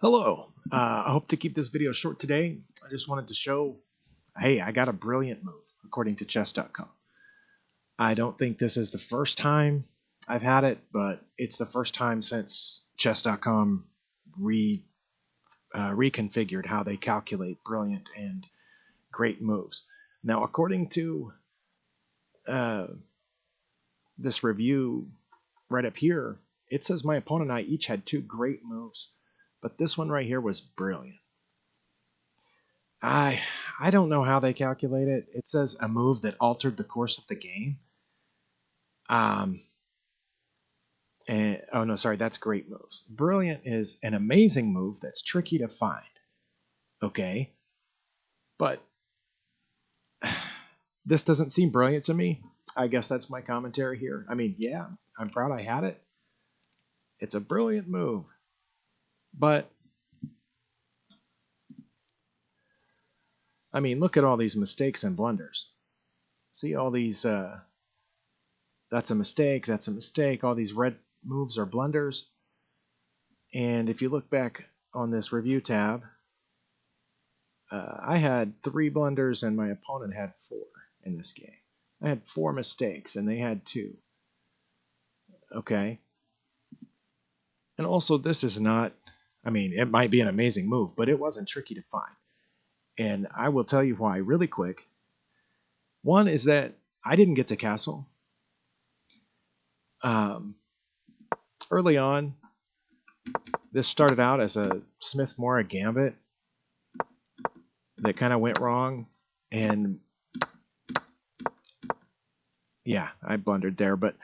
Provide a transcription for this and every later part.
Hello. I hope to keep this video short today. I just wanted to show, hey, I got a brilliant move, according to chess.com. I don't think this is the first time I've had it, but it's the first time since chess.com reconfigured how they calculate brilliant and great moves. Now, according to this review right up here, it says my opponent and I each had two great moves, but this one right here was brilliant. I don't know how they calculate it. It says a move that altered the course of the game. And oh no, sorry, that's great moves. Brilliant is an amazing move that's tricky to find. Okay, but this doesn't seem brilliant to me. I guess that's my commentary here. I mean, yeah, I'm proud I had it. It's a brilliant move, but I mean, look at all these mistakes and blunders. See all these, that's a mistake, that's a mistake. All these red moves are blunders. And if you look back on this review tab, I had 3 blunders and my opponent had 4 in this game. I had 4 mistakes and they had 2. Okay. And also, this is not, I mean, it might be an amazing move, but it wasn't tricky to find. And I will tell you why really quick. One is that I didn't get to castle. Early on, this started out as a Smith-Morra gambit that kind of went wrong. And yeah, I blundered there, but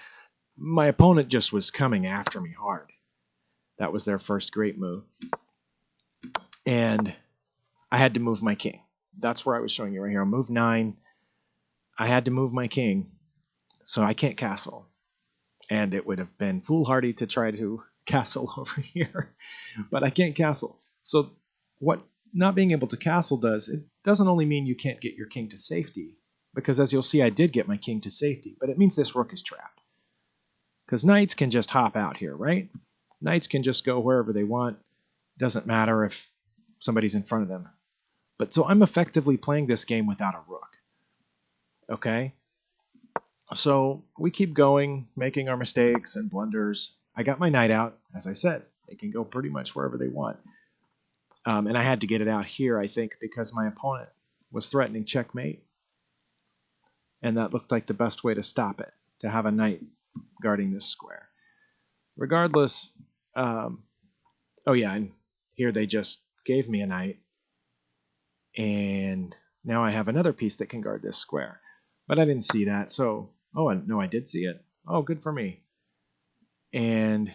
my opponent just was coming after me hard. That was their first great move. And I had to move my king. That's where I was showing you right here. On move 9, I had to move my king, so I can't castle. And it would have been foolhardy to try to castle over here, but I can't castle. So what not being able to castle does, it doesn't only mean you can't get your king to safety, because as you'll see, I did get my king to safety, but it means this rook is trapped. Because knights can just hop out here, right? Knights can just go wherever they want. Doesn't matter if somebody's in front of them. But so I'm effectively playing this game without a rook. Okay? So we keep going, making our mistakes and blunders. I got my knight out, as I said. They can go pretty much wherever they want. And I had to get it out here, I think, because my opponent was threatening checkmate. And that looked like the best way to stop it, to have a knight guarding this square. Regardless, oh yeah, and here they just gave me a knight. And now I have another piece that can guard this square. But I didn't see that, so... Oh, no, I did see it. Oh, good for me. And...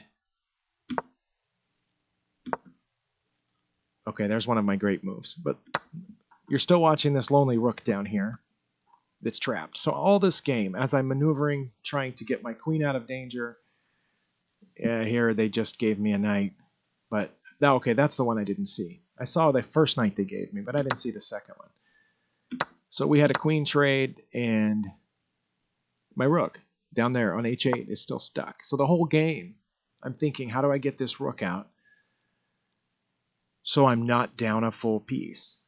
Okay, there's one of my great moves. But you're still watching this lonely rook down here that's trapped. So all this game, as I'm maneuvering, trying to get my queen out of danger, here they just gave me a knight. But, okay, that's the one I didn't see. I saw the first knight they gave me, but I didn't see the second one. So we had a queen trade, and my rook down there on h8 is still stuck. So the whole game, I'm thinking, how do I get this rook out so I'm not down a full piece?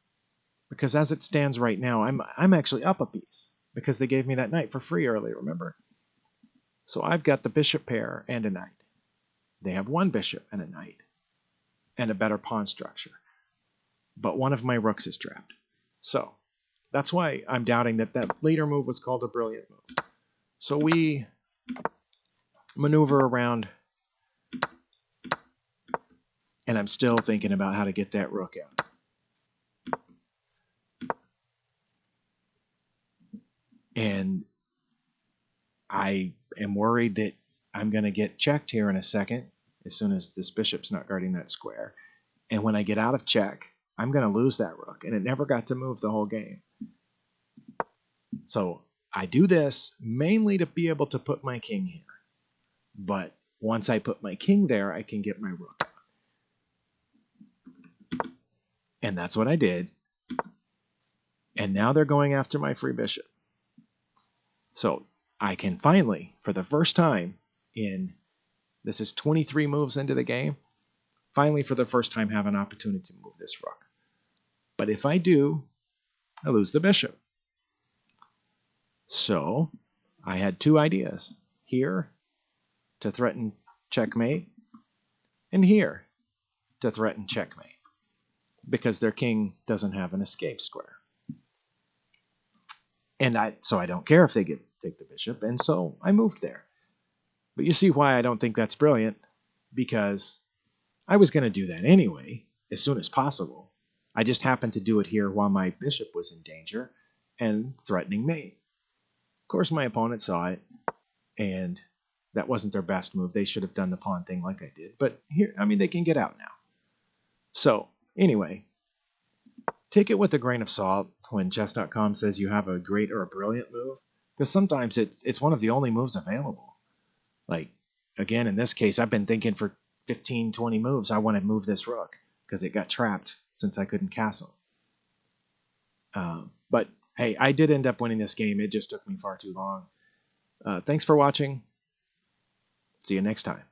Because as it stands right now, I'm actually up a piece because they gave me that knight for free earlier, remember? So I've got the bishop pair and a knight. They have one bishop and a knight and a better pawn structure. But one of my rooks is trapped. So that's why I'm doubting that that later move was called a brilliant move. So we maneuver around, and I'm still thinking about how to get that rook out. And I am worried that I'm going to get checked here in a second, as soon as this bishop's not guarding that square. And when I get out of check, I'm going to lose that rook. And it never got to move the whole game. So I do this mainly to be able to put my king here. But once I put my king there, I can get my rook out. And that's what I did. And now they're going after my free bishop. So I can finally, for the first time in, this is 23 moves into the game, finally, for the first time, have an opportunity to move this rook. But if I do, I lose the bishop. So I had two ideas. Here, to threaten checkmate, and here, to threaten checkmate, because their king doesn't have an escape square. And so I don't care if they take the bishop, and so I moved there. But you see why I don't think that's brilliant, because I was going to do that anyway, as soon as possible. I just happened to do it here while my bishop was in danger and threatening mate. Of course, my opponent saw it, and that wasn't their best move. They should have done the pawn thing like I did. But here, I mean, they can get out now. So, anyway, take it with a grain of salt when chess.com says you have a great or a brilliant move, because sometimes it's one of the only moves available. Like, again, in this case, I've been thinking for 15, 20 moves, I want to move this rook because it got trapped since I couldn't castle. But hey, I did end up winning this game. It just took me far too long. Thanks for watching. See you next time.